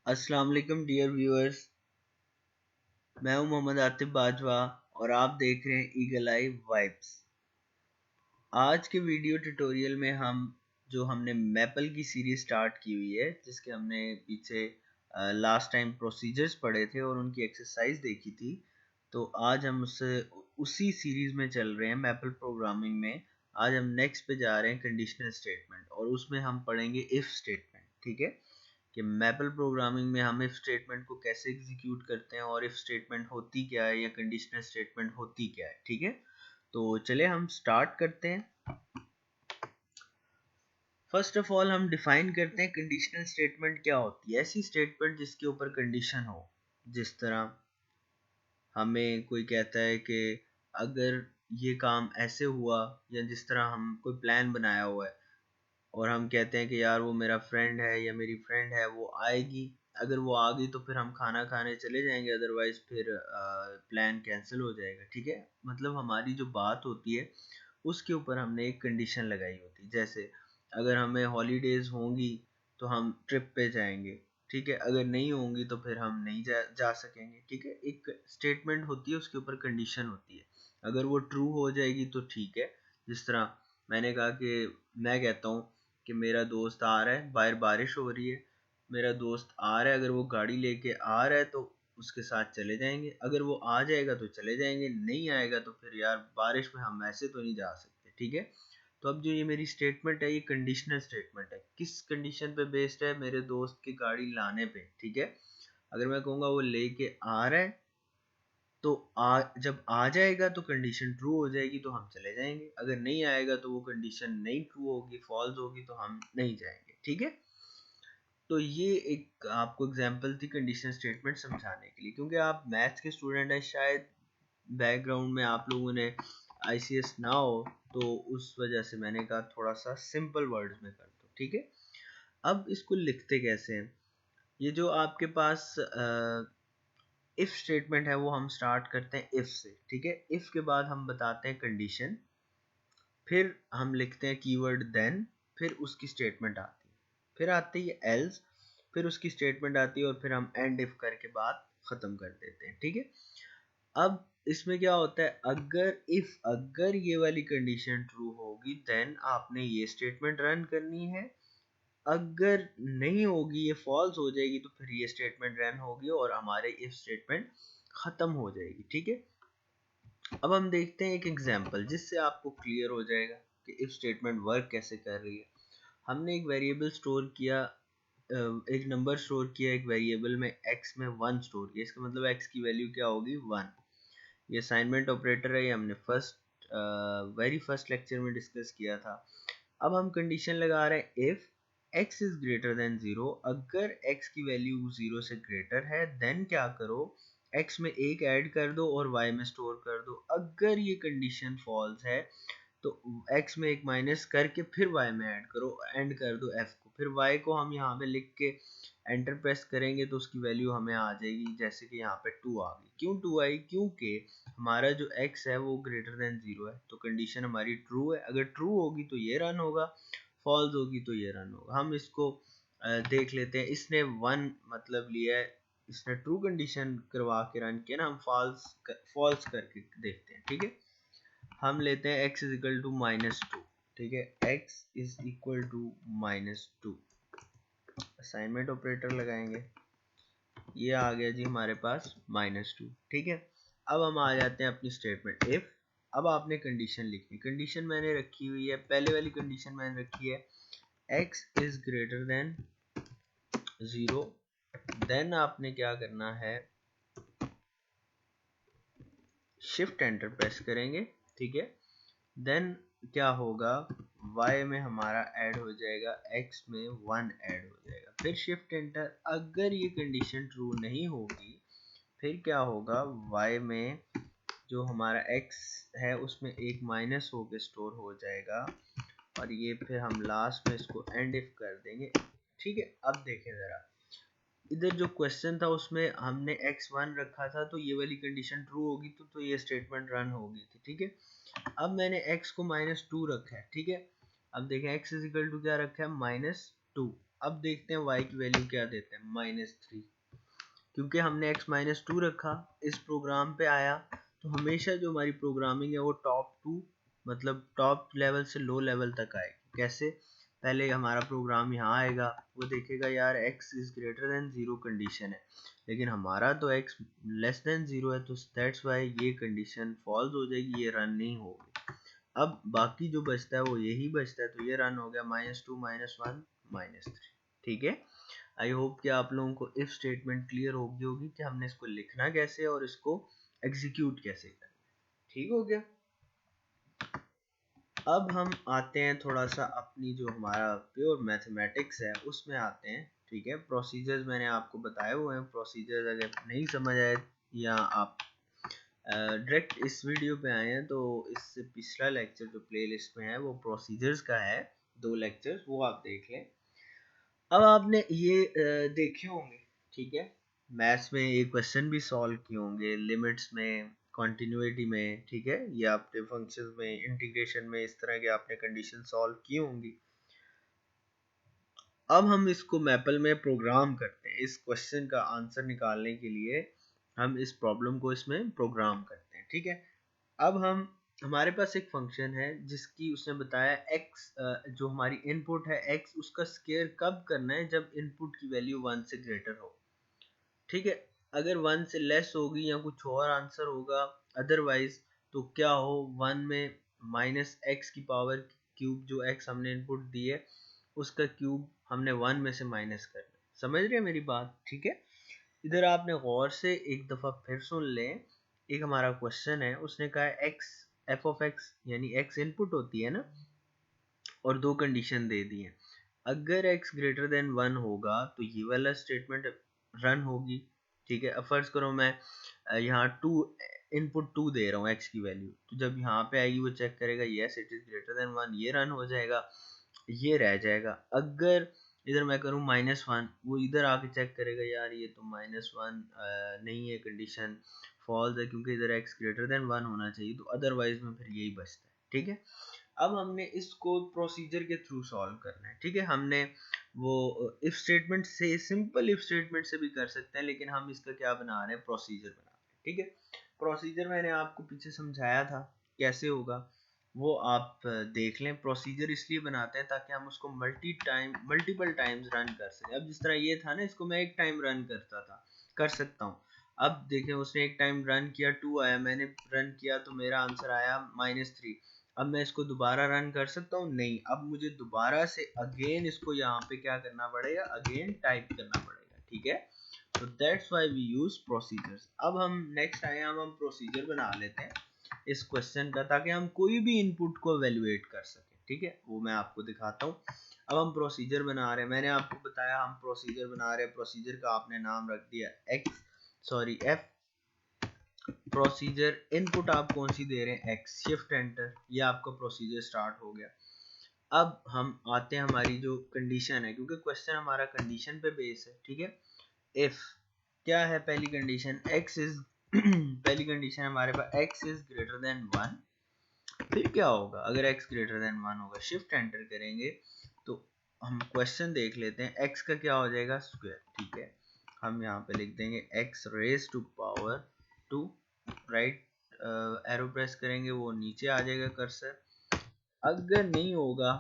अस्सलाम वालेकुम dear viewers. मैं हूं मोहम्मद आतिफ बाजवा और आप देख रहे हैं ईगल आई वाइब्स। आज के वीडियो ट्यूटोरियल में हमने मैपल की सीरीज स्टार्ट की हुई है, जिसके हमने पीछे लास्ट टाइम प्रोसीजर्स पढ़े थे और उनकी एक्सरसाइज देखी थी। तो आज हम उसी सीरीज में चल रहे हैं मैपल प्रोग्रामिंग में। आज हम नेक्स्ट पे जा रहे हैं कंडीशनल स्टेटमेंट, और उसमें हम पढ़ेंगे इफ स्टेटमेंट। ठीक है कि मैपल प्रोग्रामिंग में हम इफ स्टेटमेंट को कैसे एग्जीक्यूट करते हैं और इफ स्टेटमेंट होती क्या है या कंडीशनल स्टेटमेंट होती क्या है। ठीक है, तो चले हम स्टार्ट करते हैं। फर्स्ट ऑफ ऑल हम डिफाइन करते हैं कंडीशनल स्टेटमेंट क्या होती है। ऐसी स्टेटमेंट जिसके ऊपर कंडीशन हो, जिस तरह हमें कोई कहता है कि अगर ये काम ऐसे हुआ, या जिस तरह हम कोई प्लान बनाया हुआ है और हम कहते हैं कि यार वो मेरा फ्रेंड है या मेरी फ्रेंड है, वो आएगी। अगर वो आ गई तो फिर हम खाना खाने चले जाएंगे, अदरवाइज फिर प्लान कैंसिल हो जाएगा। ठीक है, मतलब हमारी जो बात होती है उसके ऊपर हमने एक कंडीशन लगाई होती है। जैसे अगर हमें हॉलीडेज होंगी तो हम ट्रिप पे जाएंगे। ठीक है, अगर नहीं होंगी तो फिर हम नहीं जा सकेंगे। ठीक है, एक स्टेटमेंट होती है, उसके ऊपर कंडीशन होती है। अगर वो ट्रू हो जाएगी तो ठीक है। जिस तरह मैंने कहा कि मैं कहता हूँ कि मेरा दोस्त आ रहा है, बाहर बारिश हो रही है, मेरा दोस्त आ रहा है, अगर वो गाड़ी लेके आ रहा है तो उसके साथ चले जाएंगे। अगर वो आ जाएगा तो चले जाएंगे, नहीं आएगा तो फिर यार बारिश में हम ऐसे तो नहीं जा सकते। ठीक है, तो अब जो ये मेरी स्टेटमेंट है, ये कंडीशनल स्टेटमेंट है। किस कंडीशन पे बेस्ड है? मेरे दोस्त की गाड़ी लाने पे। ठीक है, अगर मैं कहूँगा वो लेके आ रहा है तो जब आ जाएगा तो कंडीशन ट्रू हो जाएगी तो हम चले जाएंगे। अगर नहीं आएगा तो वो कंडीशन नहीं ट्रू होगी, फॉल्स होगी, तो हम नहीं जाएंगे। ठीक है, तो ये एक आपको एग्जांपल थी कंडीशनल स्टेटमेंट समझाने के लिए, क्योंकि आप मैथ्स के स्टूडेंट हैं, शायद बैकग्राउंड में आप लोगों ने आईसीएस ना हो, तो उस वजह से मैंने कहा थोड़ा सा सिंपल वर्ड्स में कर दो। ठीक है, अब इसको लिखते कैसे हैं? ये जो आपके पास इफ स्टेटमेंट है वो हम स्टार्ट करते हैं इफ से। ठीक है, इफ के बाद हम बताते हैं कंडीशन, फिर हम लिखते हैं कीवर्ड देन, फिर उसकी स्टेटमेंट आती है, फिर आती है एल्स, फिर उसकी स्टेटमेंट आती है, और फिर हम एंड इफ करके बात खत्म कर देते हैं। ठीक है, अब इसमें क्या होता है, अगर ये वाली कंडीशन ट्रू होगी देन आपने ये स्टेटमेंट रन करनी है। अगर नहीं होगी, ये फॉल्स हो जाएगी, तो फिर ये स्टेटमेंट रन होगी और हमारे इफ स्टेटमेंट खत्म हो जाएगी। ठीक है, अब हम देखते हैं एक एग्जांपल जिससे आपको क्लियर हो जाएगा कि इफ स्टेटमेंट वर्क कैसे कर रही है। हमने एक वेरिएबल स्टोर किया, एक नंबर स्टोर किया एक वेरिएबल में, x में 1 स्टोर किया। इसका मतलब x की वैल्यू क्या होगी? 1। ये असाइनमेंट ऑपरेटर है, ये हमने वेरी फर्स्ट लेक्चर में डिस्कस किया था। अब हम कंडीशन लगा रहे हैं if x is greater than 0। अगर x की वैल्यू 0 से ग्रेटर है देन क्या करो, x में एक ऐड कर दो और y में स्टोर कर दो। अगर ये कंडीशन फॉल्स है तो x में एक माइनस करके फिर y में ऐड करो, एंड कर दो f को, फिर y को हम यहाँ पे लिख के एंटर प्रेस करेंगे तो उसकी वैल्यू हमें आ जाएगी, जैसे कि यहाँ पे 2 आ गई। क्यों 2 आई? क्योंकि हमारा जो x है वो ग्रेटर देन 0 है, तो कंडीशन हमारी ट्रू है। अगर ट्रू होगी तो ये रन होगा, फॉल्स होगी तो ये रन होगा। हम इसको देख लेते हैं। इसने 1 मतलब लिया है, इसने ट्रू कंडीशन करवा के रन किया ना, हम फॉल्स करके देखते हैं। ठीक है, हम लेते हैं x इज इक्वल टू -2। ठीक है, x is equal to -2, assignment operator लगाएंगे, ये आ गया जी हमारे पास -2। ठीक है, अब हम आ जाते हैं अपनी स्टेटमेंट इफ। अब आपने कंडीशन लिखनी, कंडीशन मैंने रखी हुई है, पहले वाली कंडीशन मैंने रखी है x is greater than 0। Then आपने क्या करना है, शिफ्ट एंटर प्रेस करेंगे। ठीक है, देन क्या होगा, y में हमारा ऐड हो जाएगा, x में 1 ऐड हो जाएगा, फिर शिफ्ट एंटर। अगर ये कंडीशन ट्रू नहीं होगी फिर क्या होगा, y में जो हमारा x है उसमें एक माइनस होके स्टोर हो जाएगा, और ये फिर हम लास्ट में इसको एंड इफ कर देंगे। ठीक है, अब देखें ज़रा, इधर जो क्वेश्चन था उसमें हमने x1 रखा था, तो ये वाली कंडीशन ट्रू होगी तो ये स्टेटमेंट रन होगी थी। ठीक है, अब मैंने x को -2 रखा है। ठीक है, अब देखें x इज इक्वल टू क्या रखा है, -2। अब देखते हैं y की वैल्यू क्या देते हैं, -3, क्योंकि हमने x -2 रखा, इस प्रोग्राम पे आया तो हमेशा जो हमारी प्रोग्रामिंग है वो टॉप टू मतलब टॉप लेवल से लो लेवल तक आएगी। कैसे, पहले हमारा प्रोग्राम यहाँ आएगा, वो देखेगा यार x is greater than 0 condition है, लेकिन हमारा तो x लेस देन 0 है, तो दैट्स वाई ये कंडीशन फॉल्स हो जाएगी, ये रन नहीं होगी। अब बाकी जो बचता है वो यही बचता है, तो ये रन हो गया -2 -1 -3। ठीक है, आई होप कि आप लोगों को इफ स्टेटमेंट क्लियर होगी कि हमने इसको लिखना कैसे और इसको एग्जीक्यूट कैसे करना। ठीक हो गया। अब हम आते हैं थोड़ा सा अपनी जो हमारा प्योर मैथमेटिक्स है उसमें आते हैं। ठीक है, प्रोसीजर्स मैंने आपको बताए हुए हैं, प्रोसीजर्स अगर नहीं समझ आए या आप डायरेक्ट इस वीडियो पे आए हैं तो इससे पिछला लेक्चर जो प्लेलिस्ट में है वो प्रोसीजर्स का है, 2 लेक्चर्स, वो आप देख लें। अब आपने ये देखे होंगे, ठीक है, मैथ्स में ये क्वेश्चन भी सॉल्व किए होंगे, लिमिट्स में, कॉन्टिन्यूटी में, ठीक है, ये आपने फंक्शंस में, इंटीग्रेशन में, इस तरह के आपने कंडीशन सॉल्व की होंगी। अब हम इसको मैपल में प्रोग्राम करते हैं, इस क्वेश्चन का आंसर निकालने के लिए हम इस प्रॉब्लम को इसमें प्रोग्राम करते हैं। ठीक है, अब हमारे पास एक फंक्शन है जिसकी उसने बताया x, जो हमारी इनपुट है x, उसका स्केयर कब करना है, जब इनपुट की वैल्यू 1 से ग्रेटर हो। ठीक है, अगर 1 से लेस होगी या कुछ और आंसर होगा अदरवाइज, तो क्या हो, 1 में -x की पावर क्यूब, जो x हमने इनपुट दी है उसका क्यूब हमने 1 में से माइनस करना। समझ रहे हैं मेरी बात? ठीक है, इधर आपने गौर से एक दफ़ा फिर सुन लें। एक हमारा क्वेश्चन है, उसने कहा है x f ऑफ x, यानी x इनपुट होती है ना, और 2 कंडीशन दे दी हैं। अगर x ग्रेटर देन 1 होगा तो ये वाला स्टेटमेंट रन होगी। ठीक है, अब फर्ज करो मैं यहाँ 2 इनपुट 2 दे रहा हूँ x की वैल्यू, तो जब यहाँ पे आएगी वो चेक करेगा yes it is greater then 1, ये रन हो जाएगा, ये रह जाएगा। अगर इधर मैं करूँ -1, वो इधर आके चेक करेगा यार ये तो -1 नहीं है, कंडीशन फॉल्स है, क्योंकि इधर x ग्रेटर देन 1 होना चाहिए, तो अदरवाइज में फिर यही बचता है। ठीक है, अब हमने इसको प्रोसीजर के थ्रू सॉल्व करना है। ठीक है, हमने वो इफ स्टेटमेंट से, सिंपल इफ स्टेटमेंट से भी कर सकते हैं, लेकिन हम इसका क्या बना रहे हैं, प्रोसीजर बना रहे हैं। ठीक है, प्रोसीजर मैंने आपको पीछे समझाया था कैसे होगा, वो आप देख लें। प्रोसीजर इसलिए बनाते हैं ताकि हम उसको मल्टीपल टाइम्स रन कर सकें। अब जिस तरह ये था ना, इसको मैं एक टाइम रन कर सकता हूँ। अब देखें, उसने एक टाइम रन किया, 2 आया, मैंने रन किया तो मेरा आंसर आया -3। अब मैं इसको दोबारा रन कर सकता हूँ? नहीं, अब मुझे दोबारा से अगेन इसको यहाँ पे क्या करना पड़ेगा, अगेन टाइप करना पड़ेगा। ठीक है, तो that's why we use procedures. अब हम नेक्स्ट आए, हम प्रोसीजर बना लेते हैं इस क्वेश्चन का, ताकि हम कोई भी इनपुट को एवेलुएट कर सकें। ठीक है, वो मैं आपको दिखाता हूँ। अब हम प्रोसीजर बना रहे हैं, मैंने आपको बताया हम प्रोसीजर बना रहे हैं, प्रोसीजर का आपने नाम रख दिया f। प्रोसीजर इनपुट आप कौन सी दे रहे हैं, x, शिफ्ट एंटर, ये आपका प्रोसीजर स्टार्ट हो गया। अब हम आते हैं हमारी जो कंडीशन है, क्योंकि क्वेश्चन हमारा कंडीशन पे बेस है। ठीक है, इफ क्या है पहली कंडीशन, x इज पहली कंडीशन हमारे पास x इज ग्रेटर देन 1। फिर क्या होगा, अगर x ग्रेटर देन 1 होगा, शिफ्ट एंटर करेंगे तो हम क्वेश्चन देख लेते हैं, x का क्या हो जाएगा, स्क्वायर। ठीक है, हम यहाँ पे लिख देंगे x raise to power 2, right arrow press करेंगे वो नीचे आ जाएगा कर्सर। अगर नहीं होगा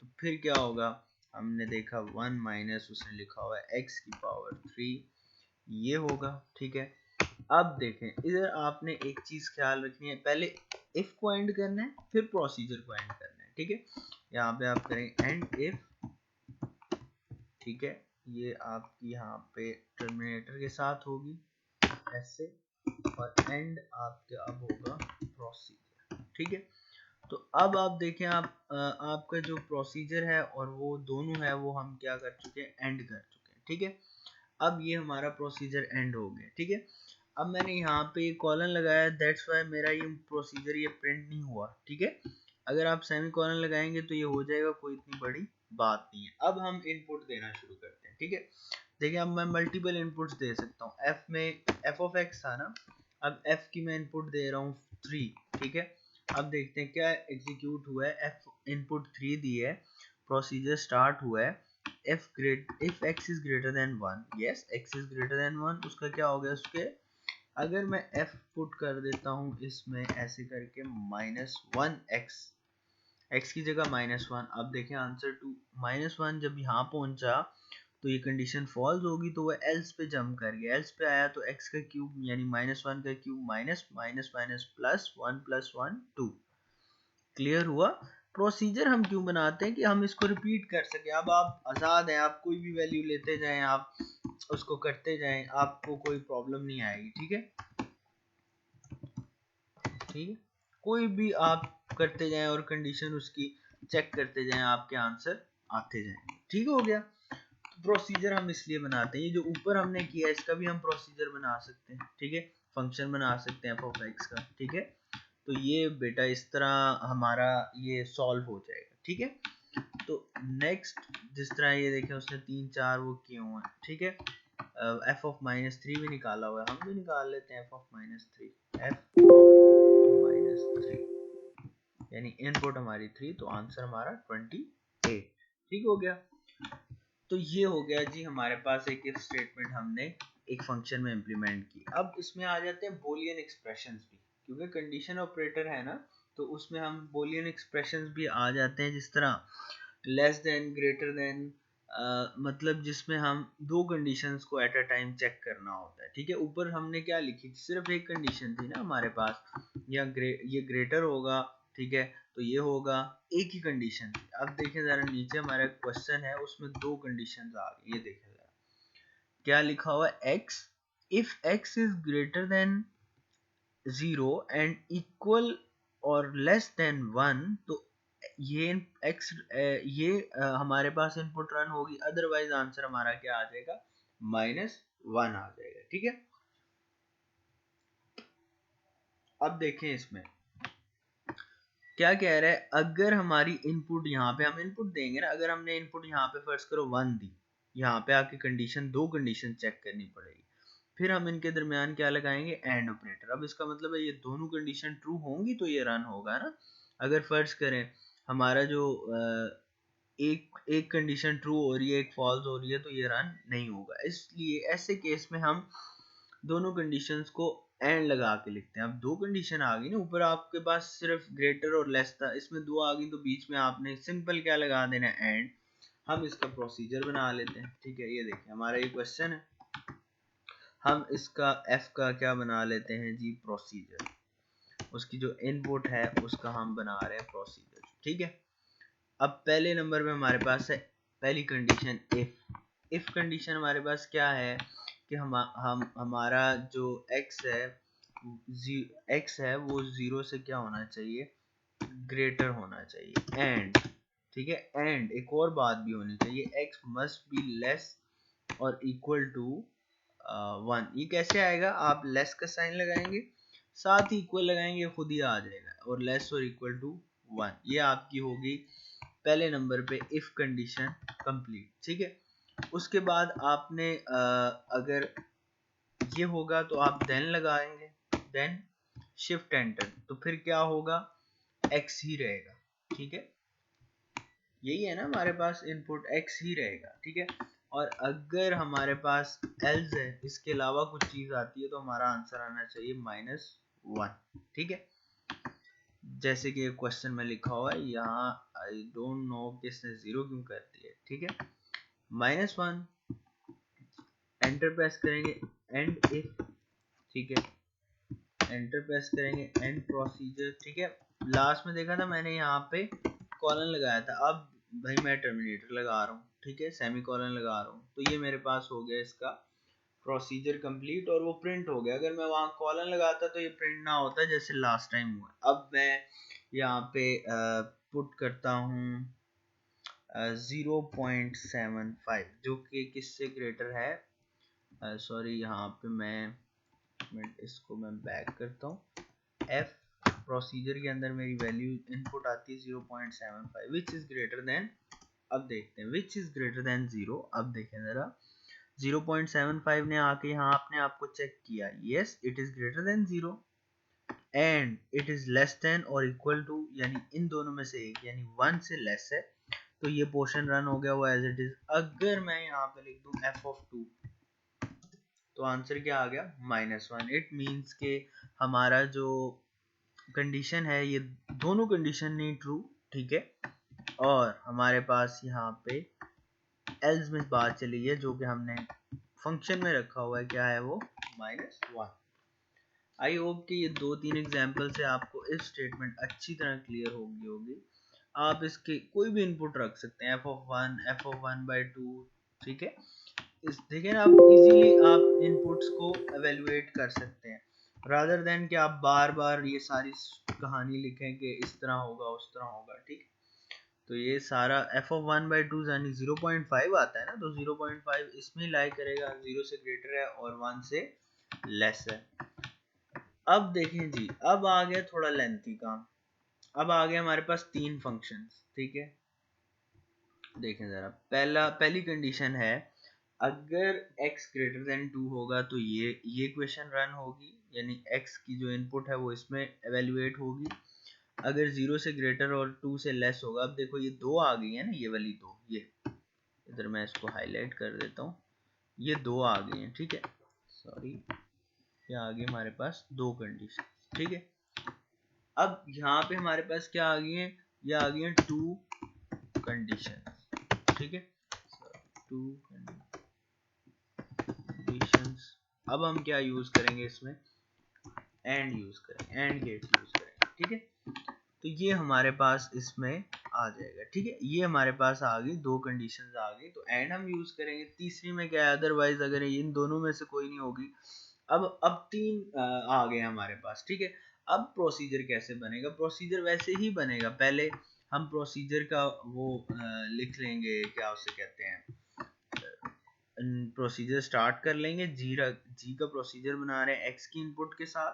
तो फिर क्या होगा, हमने देखा 1 माइनस उसने लिखा हुआ है x की पावर 3, ये होगा। ठीक है, अब देखें, इधर आपने एक चीज ख्याल रखनी है, पहले इफ को एंड करना है, फिर प्रोसीजर को एंड करना है। ठीक है, यहाँ पे आप करें एंड इफ। ठीक है, ये आपकी यहाँ पे टर्मिनेटर के साथ होगी ऐसे, और एंड आपका अब होगा प्रोसीजर। ठीक है, तो अब आप देखें, आपका जो प्रोसीजर है और वो दोनों है वो हम क्या कर चुके हैं, एंड कर चुके हैं। ठीक है, अब ये हमारा प्रोसीजर एंड हो गया। ठीक है, अब मैंने यहाँ पे कॉलन लगाया, दैट्स वाई मेरा ये प्रोसीजर ये प्रिंट नहीं हुआ। ठीक है, अगर आप सेमी कॉलन लगाएंगे तो ये हो जाएगा, कोई इतनी बड़ी बात नहीं है। अब हम इनपुट देना शुरू करते हैं। ठीक है, देखिए अब मैं मल्टीपल इनपुट्स दे सकता हूँ, f में f ऑफ x था ना, अब f की मैं इनपुट दे रहा हूँ 3। ठीक है, अब देखते हैं क्या एग्जीक्यूट हुआ है, f इनपुट 3 दी है, प्रोसीजर स्टार्ट हुआ है, if x is greater than 1, yes x is greater than 1, उसका क्या हो गया, उसके अगर मैं f पुट कर देता हूँ इसमें ऐसे करके -1x, x की जगह -1, अब देखें आंसर टू -1 जब यहाँ पहुंचा तो ये कंडीशन फॉल्स होगी, तो वह एल्स पे जंप कर गया, एल्स पे आया तो x का क्यूब यानी -1 का cube minus minus minus plus 1 + 1 2। Clear हुआ? प्रोसीजर हम क्यों बनाते हैं कि हम इसको रिपीट कर सके। अब आप आज़ाद हैं, आप कोई भी वैल्यू लेते जाएं, आप उसको करते जाएं, आपको कोई प्रॉब्लम नहीं आएगी। ठीक है, ठीक है, कोई भी आप करते जाएं और कंडीशन उसकी चेक करते जाएं, आपके आंसर आते जाएंगे। ठीक हो गया? तो प्रोसीजर हम इसलिए बनाते हैं, ये जो ऊपर हमने किया इसका भी हम प्रोसीजर बना सकते हैं। ठीक है, फंक्शन बना सकते हैं f(x) का। ठीक है, तो ये बेटा इस तरह हमारा ये सॉल्व हो जाएगा। ठीक है, तो नेक्स्ट जिस तरह ये देखें उसने 3 4 वो किए हुए हैं। ठीक है, f(-3) भी निकाला हुआ है, हम भी निकाल लेते हैं f(-3), f(-3) यानी इनपुट हमारी 3, तो आंसर हमारा 28। ठीक हो गया? तो ये हो गया जी हमारे पास एक इफ स्टेटमेंट हमने एक फंक्शन में इम्प्लीमेंट की। अब इसमें आ जाते हैं बूलियन एक्सप्रेशंस भी, क्योंकि कंडीशन ऑपरेटर है ना, तो उसमें हम बूलियन एक्सप्रेशंस भी आ जाते हैं, जिस तरह लेस देन, ग्रेटर देन, मतलब जिसमें हम दो कंडीशंस को एट अ टाइम चेक करना होता है। ठीक है, ऊपर हमने क्या लिखी थी, सिर्फ एक कंडीशन थी ना हमारे पास, या ये ग्रेटर होगा। ठीक है, तो ये होगा, एक ही कंडीशन थी। अब देखें जरा नीचे हमारा क्वेश्चन है, उसमें दो कंडीशंस आ गई। ये देखें जरा क्या लिखा हुआ है, x if x is greater than 0 and equal और लेस देन 1, तो ये x ये हमारे पास इनपुट रन होगी, अदरवाइज आंसर हमारा क्या आ जाएगा, -1 आ जाएगा। ठीक है, अब देखें इसमें क्या कह रहा है, अगर हमारी इनपुट यहाँ पे हम इनपुट देंगे ना, अगर हमने इनपुट यहाँ पे फर्स्ट करो 1 दी, यहाँ पे आके कंडीशन, दो कंडीशन चेक करनी पड़ेगी, फिर हम इनके दरमियान क्या लगाएंगे, एंड ऑपरेटर। अब इसका मतलब है ये दोनों कंडीशन ट्रू होंगी तो ये रन होगा ना। अगर फर्ज करें हमारा जो एक कंडीशन ट्रू हो रही है, एक फॉल्स हो रही है, तो ये रन नहीं होगा। इसलिए ऐसे केस में हम दोनों कंडीशंस को एंड लगा के लिखते हैं। अब दो कंडीशन आ गई ना, ऊपर आपके पास सिर्फ ग्रेटर और लेस था, इसमें दो आ गई, तो बीच में आपने सिंपल क्या लगा देना, एंड। हम इसका प्रोसीजर बना लेते हैं। ठीक है, ये देखिए हमारा ये क्वेश्चन है, हम इसका f का क्या बना लेते हैं जी, प्रोसीजर। उसकी जो इनपुट है उसका हम बना रहे हैं प्रोसीजर। ठीक है, अब पहले नंबर पे हमारे पास है पहली कंडीशन इफ कंडीशन हमारे पास क्या है कि हम हमारा जो x है वो 0 से क्या होना चाहिए, ग्रेटर होना चाहिए, एंड। ठीक है, एंड एक और बात भी होनी चाहिए, x मस्ट बी लेस और इक्वल टू 1। ये कैसे आएगा, आप लेस का साइन लगाएंगे, साथ ही इक्वल लगाएंगे, खुद ही आ जाएगा, और लेस और इक्वल टू 1। ये आपकी होगी पहले नंबर पे इफ कंडीशन कंप्लीट। ठीक है, उसके बाद आपने अगर ये होगा तो आप देन लगाएंगे, देन शिफ्ट एंटर, तो फिर क्या होगा, x ही रहेगा। ठीक है, यही है ना हमारे पास इनपुट, x ही रहेगा। ठीक है, और अगर हमारे पास एल्स है, इसके अलावा कुछ चीज आती है, तो हमारा आंसर आना चाहिए -1। ठीक है, जैसे कि क्वेश्चन में लिखा हुआ है यहाँ, आई डोंट नो कि इसने 0 क्यों कर दिया। ठीक है, -1, एंटर प्रेस करेंगे, एंड इफ। ठीक है, एंटर प्रेस करेंगे, एंड प्रोसीजर। ठीक है, लास्ट में देखा था मैंने यहाँ पे कॉलन लगाया था, अब भाई मैं टर्मिनेटर लगा रहा हूँ। ठीक है, सेमी कॉलन लगा रहा हूँ, तो ये मेरे पास हो गया इसका प्रोसीजर कंप्लीट, और वो प्रिंट हो गया। अगर मैं वहाँ कॉलन लगाता तो ये प्रिंट ना होता जैसे लास्ट टाइम हुआ। अब मैं यहाँ पे पुट करता हूँ 0.75, जो कि किससे ग्रेटर है, सॉरी यहाँ पे मैं इसको मैं बैक करता हूँ, f प्रोसीजर के अंदर मेरी वैल्यू इनपुट आती है 0.75 विच इज ग्रेटर देन, अब देखते हैं विच इज ग्रेटर देन 0। अब देखें जरा 0.75 ने आके यहाँ आपने आपको चेक किया, yes it is greater than 0 and it is less than और इक्वल टू, यानी इन दोनों में से एक, यानी 1 से लेस है, तो ये पोर्शन रन हो गया वो एज इट इज। अगर मैं यहाँ पे लिख दूं f(2) तो आंसर क्या आ गया -1। इट मीन्स के हमारा जो कंडीशन है ये दोनों कंडीशन नहीं ट्रू, ठीक है। और हमारे पास यहाँ पे एल्स में बात चली है जो कि हमने फंक्शन में रखा हुआ है, क्या है वो -1। आई होप कि ये 2-3 एग्जाम्पल से आपको इफ स्टेटमेंट अच्छी तरह क्लियर होगी। आप इसके कोई भी इनपुट रख सकते हैं, f(1), f(1/2), ठीक है। इस देखिए ना, आप इजीली आप इनपुट्स को एवेलुएट कर सकते हैं रादर देन कि आप बार बार ये सारी कहानी लिखें कि इस तरह होगा उस तरह होगा, ठीक। तो ये सारा f(1/2) यानी 0.5 आता है ना, तो 0.5 इसमें लाई करेगा, 0 से ग्रेटर है और 1 से लेस है। अब देखें जी, अब आ गया थोड़ा लेंथी काम। अब आ गया हमारे पास 3 फंक्शंस, ठीक है। देखें जरा, पहली कंडीशन है अगर x ग्रेटर देन 2 होगा तो ये क्वेश्चन रन होगी, यानी x की जो इनपुट है वो इसमें एवेल्युएट होगी। अगर 0 से ग्रेटर और 2 से लेस होगा, अब देखो ये 2 आ गई है ना, ये वाली 2, ये इधर मैं इसको हाईलाइट कर देता हूँ, ये 2 आ गई हैं, ठीक है। सॉरी, ये आ गई हमारे पास 2 कंडीशन, ठीक है। अब यहाँ पे हमारे पास क्या आ गई है, ये आ गई है 2 कंडीशन, ठीक है। 2 कंडीशंस। अब हम क्या यूज करेंगे इसमें, एंड यूज करेंगे, एंड गेट यूज करेंगे, ठीक है। तो ये हमारे पास इसमें आ जाएगा, ठीक है। ये हमारे पास आ गई, 2 कंडीशंस आ गई, तो एंड हम यूज करेंगे। तीसरी में क्या है, अदरवाइज अगर इन दोनों में से कोई नहीं होगी। अब 3 आ गए हमारे पास, ठीक है। अब प्रोसीजर कैसे बनेगा, प्रोसीजर वैसे ही बनेगा। पहले हम प्रोसीजर का वो लिख लेंगे, क्या उसे कहते हैं, प्रोसीजर स्टार्ट कर लेंगे। जी का प्रोसीजर बना रहे हैं x की इनपुट के साथ।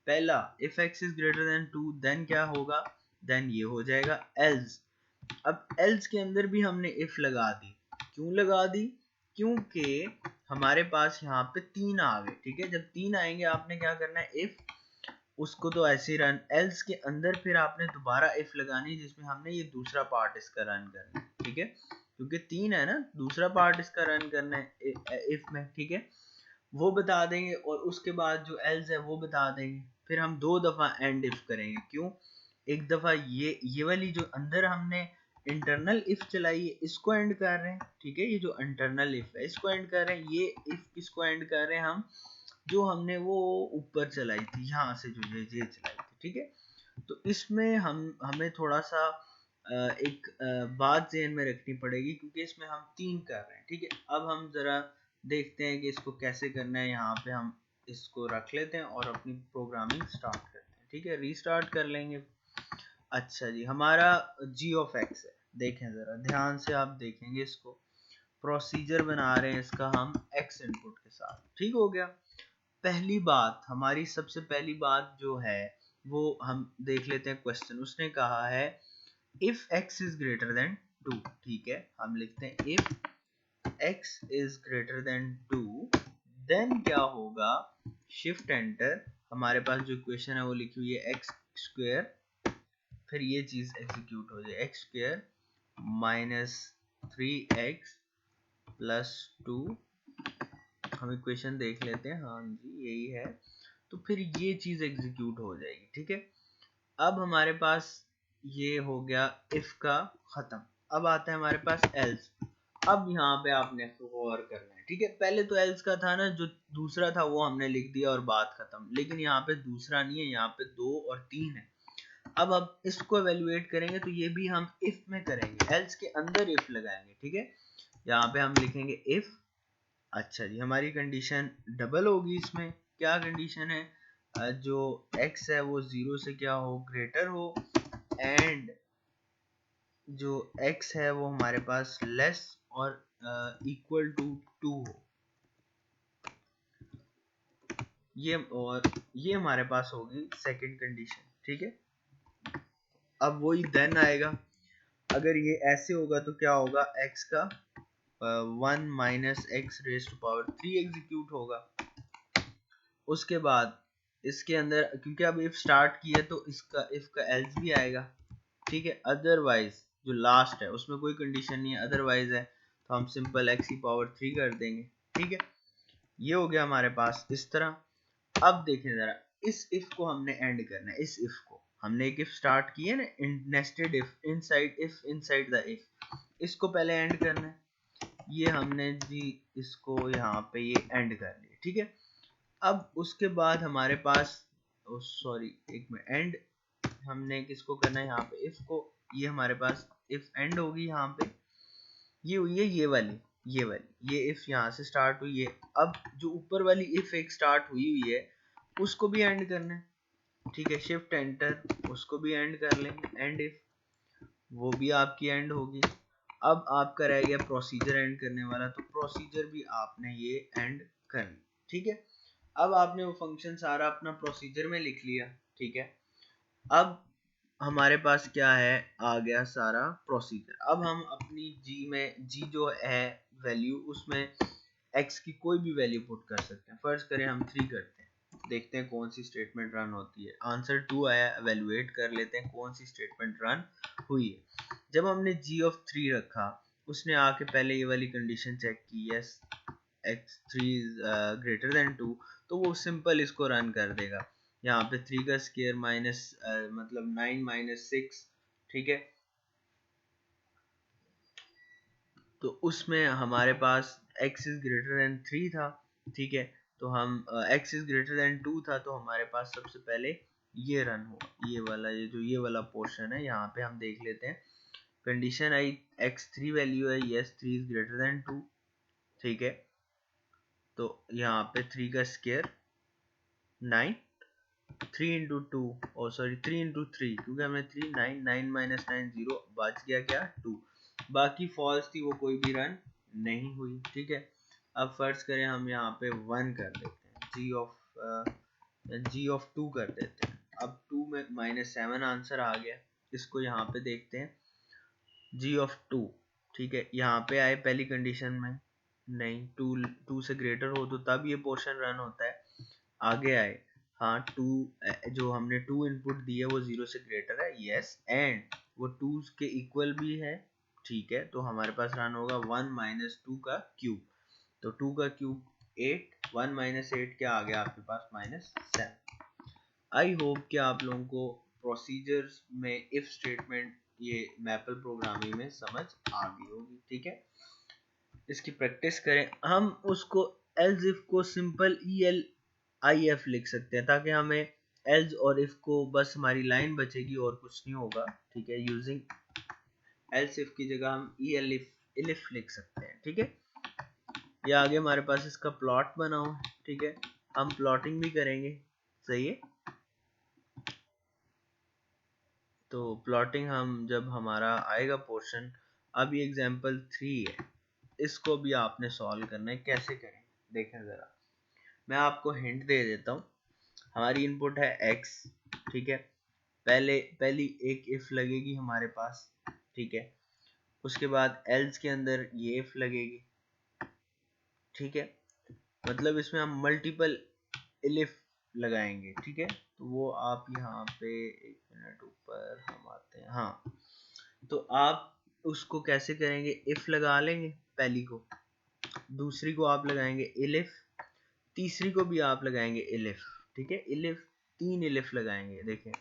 पहला, if x is greater than 2 then क्या होगा, देन ये हो जाएगा else। अब else के अंदर भी हमने if लगा दी। क्यों लगा दी, क्योंकि हमारे पास यहाँ पे 3 आ गए, ठीक है। जब 3 आएंगे आपने क्या करना है, if उसको तो ऐसे ही रन, else के अंदर फिर आपने दोबारा if लगानी जिसमें हमने ये दूसरा पार्ट इसका रन करना है, ठीक है। क्योंकि 3 है ना, दूसरा पार्ट इसका रन करना है if में, ठीक है। वो बता देंगे और उसके बाद जो else है वो बता देंगे। फिर हम 2 दफा एंड इफ करेंगे। क्यों, एक दफा ये वाली जो अंदर हमने इंटरनल इफ चलाई है इसको एंड कर रहे हैं, ठीक है। ये जो इंटरनल इफ है इसको एंड कर रहे हैं। ये इफ किसको एंड कर रहे हैं हम, जो हमने वो ऊपर चलाई थी, यहाँ से जो ये चलाई थी, ठीक है। तो इसमें हमें थोड़ा सा एक बात ज़हन में रखनी पड़ेगी, क्योंकि इसमें हम 3 कर रहे हैं, ठीक है। अब हम ज़रा देखते हैं कि इसको कैसे करना है। यहाँ पे हम इसको रख लेते हैं और अपनी प्रोग्रामिंग स्टार्ट करते हैं, ठीक है। रीस्टार्ट कर लेंगे। अच्छा जी, हमारा g ऑफ x है। देखें ज़रा ध्यान से, आप देखेंगे इसको, प्रोसीजर बना रहे हैं इसका हम x इनपुट के साथ, ठीक हो गया। पहली बात, हमारी सबसे पहली बात जो है वो हम देख लेते हैं। क्वेश्चन उसने कहा है if x is greater than 2, ठीक है। हम लिखते हैं if x is greater than 2 then क्या होगा, shift enter, हमारे पास जो इक्वेशन है वो लिखी हुई है x स्क्वायर, फिर ये चीज एग्जीक्यूट हो जाए, x square minus 3x plus 2। हम इक्वेशन देख लेते हैं, हाँ जी यही है। तो फिर ये चीज एग्जीक्यूट हो जाएगी, ठीक है। अब हमारे पास ये हो गया इफ का खत्म। अब आता है हमारे पास एल्स। अब यहाँ पे आपने गौर करना है, ठीक है। पहले तो एल्स का था ना, जो दूसरा था वो हमने लिख दिया और बात खत्म। लेकिन यहाँ पे दूसरा नहीं है, यहाँ पे 2 और 3 है। अब इसको एवेल्युएट करेंगे तो ये भी हम इफ में करेंगे, एल्स के अंदर इफ लगाएंगे, ठीक है। यहाँ पे हम लिखेंगे इफ। अच्छा जी, हमारी कंडीशन डबल होगी। इसमें क्या कंडीशन है, जो x है वो 0 से क्या हो, ग्रेटर हो, एंड जो x है वो हमारे पास लेस और इक्वल टू 2 हो। ये हमारे पास होगी सेकंड कंडीशन, ठीक है। अब वही देन आएगा, अगर ये ऐसे होगा तो क्या होगा, x का 1 minus x raise to power 3 execute होगा। उसके बाद इसके अंदर, क्योंकि अब इफ स्टार्ट किया तो इसका इफ का एल्स भी आएगा, ठीक है। अदरवाइज जो लास्ट है उसमें कोई कंडीशन नहीं है, अदरवाइज है तो हम सिंपल x की पावर 3 कर देंगे। ठीक है, ये हो गया हमारे पास इस तरह। अब देखें जरा, इस इफ को हमने एंड करना है। इस इफ को हमने एक इफ स्टार्ट की है ना, nested if, inside the if, इसको पहले एंड करना है। ये हमने जी इसको यहाँ पे ये एंड कर लिया। ठीक है, अब उसके बाद हमारे पास, सॉरी एक मिनट, एंड हमने किसको करना है यहाँ पे, इफ को। ये हमारे पास इफ एंड होगी यहाँ पे, ये हुई है ये इफ यहाँ से स्टार्ट हुई है। अब जो ऊपर वाली इफ एक स्टार्ट हुई है उसको भी एंड करना है। ठीक है, शिफ्ट एंटर, उसको भी एंड कर लेंगे, एंड इफ, वो भी आपकी एंड होगी। अब आपका रह गया प्रोसीजर एंड करने वाला, तो प्रोसीजर भी आपने ये एंड करना। ठीक है, अब आपने वो फंक्शन सारा अपना प्रोसीजर में लिख लिया। ठीक है, अब हमारे पास क्या है, आ गया सारा प्रोसीजर। अब हम अपनी जी जो है वैल्यू, उसमें x की कोई भी वैल्यू पुट कर सकते हैं। फर्ज करें हम 3 करते हैं, देखते हैं कौन सी स्टेटमेंट रन होती है। आंसर 2 आया, एवेलुएट कर लेते हैं कौन सी स्टेटमेंट रन हुई है। जब हमने g ऑफ 3 रखा, उसने आके पहले ये वाली कंडीशन चेक की, yes x3 is greater than 2, तो वो सिंपल इसको रन कर देगा। यहाँ पे 3 का स्क्वायर माइनस मतलब 9 माइनस 6। ठीक है, तो उसमें हमारे पास x इज ग्रेटर देन 3 था। ठीक है, तो हम x इज ग्रेटर देन 2 था, तो हमारे पास सबसे पहले ये रन हुआ, ये वाला पोर्शन है। यहाँ पे हम देख लेते हैं, कंडीशन आई x3 वैल्यू है, यस 3 इज ग्रेटर देन 2। ठीक है, तो यहाँ पे 3 का स्क्वायर 9, 3 इंटू 2, और सॉरी 3 इंटू 3, क्योंकि हमने 3 9 9 माइनस 9 0, बच गया क्या 2। बाकी फॉल्स थी, वो कोई भी रन नहीं हुई। ठीक है, अब फर्ज करें हम यहाँ पे 1 कर देते हैं, जी ऑफ 2 कर देते हैं। अब 2 में -7 आंसर आ गया। इसको यहाँ पे देखते हैं, जी ऑफ 2। ठीक है, यहाँ पे आए पहली कंडीशन में, नहीं 2 से ग्रेटर हो तो तब ये पोर्शन रन होता है। आगे आए, हाँ 2, जो हमने 2 इनपुट दिए वो 0 से ग्रेटर है, यस, एंड वो 2 के इक्वल भी है। ठीक है, तो हमारे पास रन होगा 1 माइनस 2 का क्यूब, तो 2 का क्यूब 8, 1 माइनस 8 क्या आ गया आपके पास, -7। आई होप कि आप लोगों को प्रोसीजर्स में इफ स्टेटमेंट ये मैपल प्रोग्रामिंग में समझ आ गई होगी। ठीक है, इसकी प्रैक्टिस करें। हम उसको एल्स इफ को सिंपल ELIF लिख सकते हैं, ताकि हमें एल्स और इफ को बस हमारी लाइन बचेगी और कुछ नहीं होगा। ठीक है, यूजिंग एल्स इफ की जगह हम ELIF लिख सकते हैं। ठीक है, ये आगे हमारे पास इसका प्लॉट बना हुआ है। ठीक है, हम प्लॉटिंग भी करेंगे, सही है। तो प्लॉटिंग हम जब हमारा आएगा पोर्शन, अब ये एग्जांपल 3 है, इसको भी आपने सॉल्व करना है। कैसे करें देखें ज़रा, मैं आपको हिंट दे देता हूँ। हमारी इनपुट है x। ठीक है, पहली एक इफ लगेगी हमारे पास। ठीक है, उसके बाद एल्स के अंदर ये इफ लगेगी। ठीक है, मतलब इसमें हम मल्टीपल इलिफ लगाएंगे। ठीक है, तो वो आप यहाँ पे, एक मिनट ऊपर हम आते हैं, हाँ, तो आप उसको कैसे करेंगे, इफ लगा लेंगे पहली को, दूसरी को आप लगाएंगे इलिफ, तीसरी को भी आप लगाएंगे इलिफ। ठीक है, इलिफ, 3 इलिफ लगाएंगे। देखें,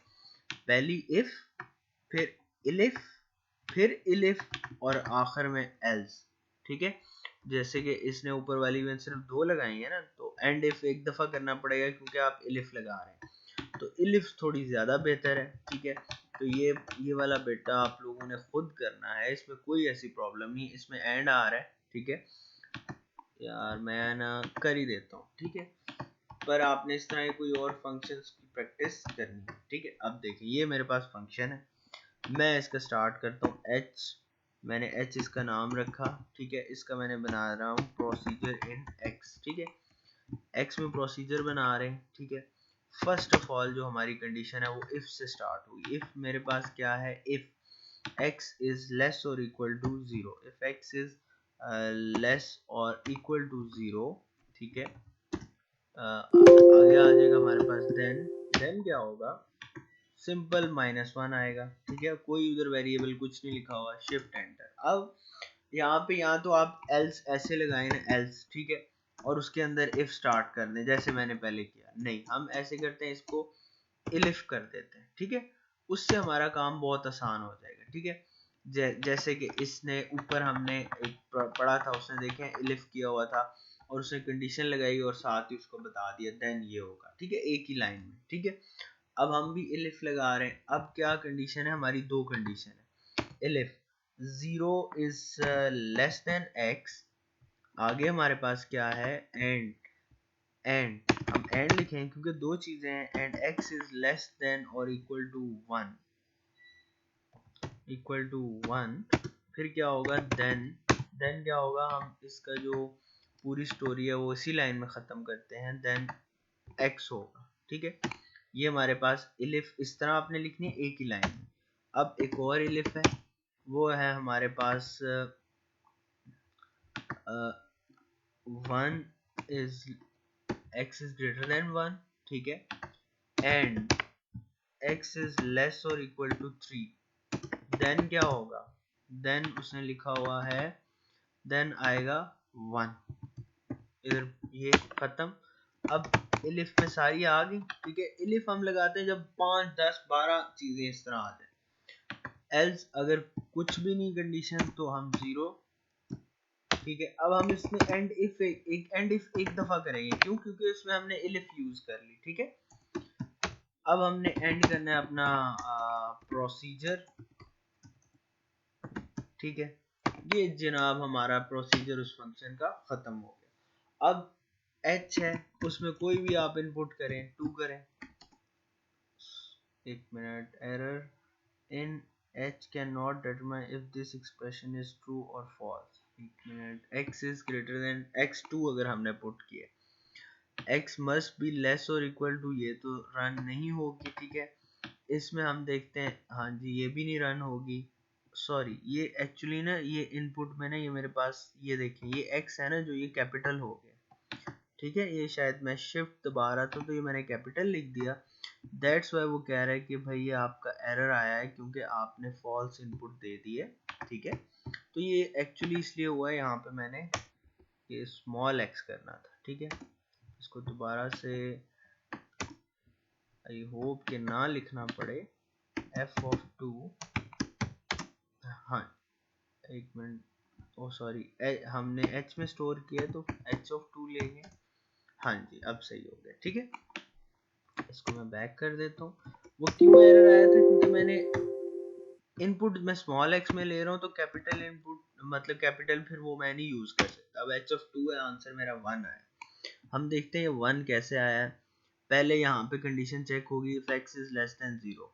पहली इफ, फिर इलिफ, फिर इलिफ, और आखिर में एल्स। ठीक है, जैसे कि इसने ऊपर वाली में सिर्फ 2 लगाई है ना, तो एंड इफ एक दफा करना पड़ेगा क्योंकि आप इलिफ लगा रहे हैं, तो इलिफ थोड़ी ज्यादा बेहतर है। ठीक है, तो ये वाला बेटा आप लोगों ने खुद करना है, इसमें कोई ऐसी प्रॉब्लम नहीं, इसमें एंड आ रहा है। ठीक है यार, मैं ना कर ही देता हूँ। ठीक है, पर आपने इस तरह कोई और फंक्शंस की प्रैक्टिस करनी है। ठीक है, अब देखिए ये मेरे पास फंक्शन है, मैं इसका स्टार्ट करता हूँ h, मैंने h इसका नाम रखा। ठीक है, इसका मैंने बना रहा हूँ प्रोसीजर इन x। ठीक है, x में प्रोसीजर बना रहे हैं। ठीक है, फर्स्ट ऑफ ऑल जो हमारी कंडीशन है वो इफ से स्टार्ट हुई। इफ मेरे पास क्या है, इफ x इज लेस और equal to 0, if x is less और इक्वल टू 0। ठीक है, आगे आ जाएगा हमारे पास देन क्या होगा, सिंपल -1 आएगा, ठीक है, कोई उधर वेरिएबल कुछ नहीं लिखा हुआ, शिफ्ट एंटर। अब यहाँ पे या तो आप एल्स ऐसे लगाए ना, एल्स, ठीक है, और उसके अंदर इफ स्टार्ट कर दें जैसे मैंने पहले किया, नहीं हम ऐसे करते हैं, इसको इलिफ कर देते हैं, ठीक है, उससे हमारा काम बहुत आसान हो जाएगा, ठीक है। जैसे कि इसने ऊपर हमने एक पढ़ा था, उसने देखें इलिफ किया हुआ था और उसने कंडीशन लगाई और साथ ही उसको बता दिया देन ये होगा, ठीक है, एक ही लाइन में, ठीक है। अब हम भी इलिफ लगा रहे हैं, अब क्या कंडीशन है हमारी, दो कंडीशन है, इलिफ 0 इज लेस देन x, आगे हमारे पास क्या है, एंड, हम एंड लिखें क्योंकि दो चीजें हैं, and x is less than और इक्वल टू 1, फिर क्या होगा, देन क्या होगा, हम इसका जो पूरी स्टोरी है वो इसी लाइन में ख़त्म करते हैं, देन x होगा, ठीक है। ये हमारे पास इलिफ इस तरह आपने लिखनी है एक ही लाइन में। अब एक और इलिफ है, वो है हमारे पास 1 is x is greater then 1, ठीक है, एंड x इज लेस और इक्वल टू 3, देन क्या होगा, देन उसने लिखा हुआ है, देन आएगा 1, इधर ये खत्म। अब इलिफ में सारी आ गई, ठीक है, इलिफ हम लगाते हैं जब 5, 10, 12 चीजें इस तरह आ जाए, एल्स अगर कुछ भी नहीं कंडीशन तो हम 0, ठीक है। अब हम इसमें एंड इफ एक दफा करेंगे, क्यों, क्योंकि इसमें हमने इलिफ यूज कर ली, ठीक है। अब हमने एंड करना है अपना प्रोसीजर, ठीक है, ये जनाब हमारा प्रोसीजर उस फंक्शन का खत्म हो गया। अब h है, उसमें कोई भी आप इनपुट करें, 2 करें, एक minute, error in h can not determine if this expression is true और फॉल्स, एक minute, x is greater then x2 अगर हमने पुट किया, x मस्ट बी लेस और इक्वल टू, ये तो रन नहीं होगी, ठीक है। इसमें हम देखते हैं, हाँ जी ये भी नहीं रन होगी, सॉरी, ये एक्चुअली ना ये इनपुट में ना, ये मेरे पास ये देखें, ये x है ना जो, ये कैपिटल हो गया, ठीक है, ये शायद मैं शिफ्ट दबा रहा था तो ये मैंने कैपिटल लिख दिया, दैट्स वाई वो कह रहा है कि भाई ये आपका एरर आया है क्योंकि आपने फॉल्स इनपुट दे दी है, ठीक है। तो ये एक्चुअली इसलिए हुआ है, यहाँ पे मैंने ये स्मॉल x करना था, ठीक है, इसको दोबारा से आई होप कि ना लिखना पड़े, f(2), हाँ एक मिनट, ओ सॉरी, हमने h में स्टोर किया तो h(2) लेंगे, हाँ जी अब सही हो गया, ठीक है। इसको मैं बैक कर देता हूँ। वो क्यों एरर आया था, क्योंकि मैंने इनपुट मैं स्मॉल x में ले रहा हूँ तो कैपिटल इनपुट मतलब कैपिटल फिर वो मैं नहीं यूज कर सकता। अब h(2) है, आंसर मेरा 1 आया। हम देखते हैं 1 कैसे आया है। पहले यहाँ पे कंडीशन चेक होगी, if x is less than 0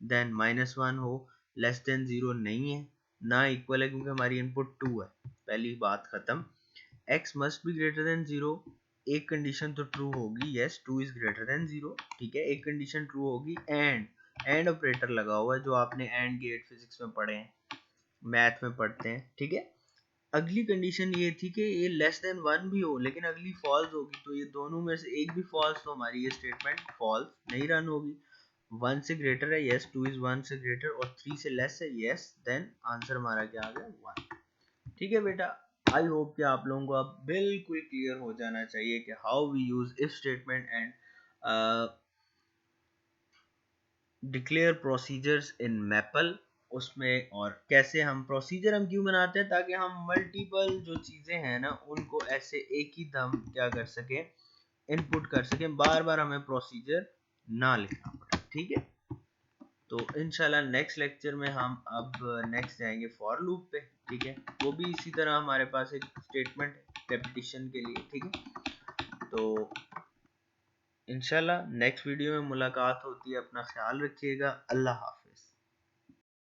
then -1 हो, लेस देन 0 नहीं है, ना इक्वल है क्योंकि हमारी इनपुट 2 है, पहली बात खत्म। x must be greater than 0, एक कंडीशन तो ट्रू होगी, यस 2 इज ग्रेटर देन 0, ठीक है, एक कंडीशन ट्रू होगी, एंड ऑपरेटर लगा हुआ है जो आपने एंड गेट फिजिक्स में पढ़े हैं, मैथ में पढ़ते हैं, ठीक है। अगली कंडीशन ये थी कि ये लेस देन 1 भी हो लेकिन अगली फॉल्स होगी, तो ये दोनों में से एक भी फॉल्स तो हमारी ये स्टेटमेंट फॉल्स नहीं रन होगी। 1 से ग्रेटर है, यस 2 इज 1 से ग्रेटर, और 3 से लेस है, यस, देन आंसर हमारा क्या आ गया 1, ठीक है बेटा। आई होप कि आप लोगों को अब बिल्कुल क्लियर हो जाना चाहिए कि how we use if statement and declare procedures in Maple, उसमें और कैसे हम प्रोसीजर हम क्यों बनाते हैं, ताकि हम मल्टीपल जो चीज़ें हैं ना उनको ऐसे एक ही दम क्या कर सकें, इनपुट कर सकें, बार बार हमें प्रोसीजर ना लिखना पड़े, ठीक है। तो इंशाल्लाह नेक्स्ट लेक्चर में हम अब नेक्स्ट जाएंगे फॉर लूप पे, ठीक है, वो भी इसी तरह हमारे पास एक स्टेटमेंट है रेपिटिशन के लिए, ठीक है। तो इंशाल्लाह नेक्स्ट वीडियो में मुलाकात होती है, अपना ख्याल रखिएगा, अल्लाह हाफ़िज़।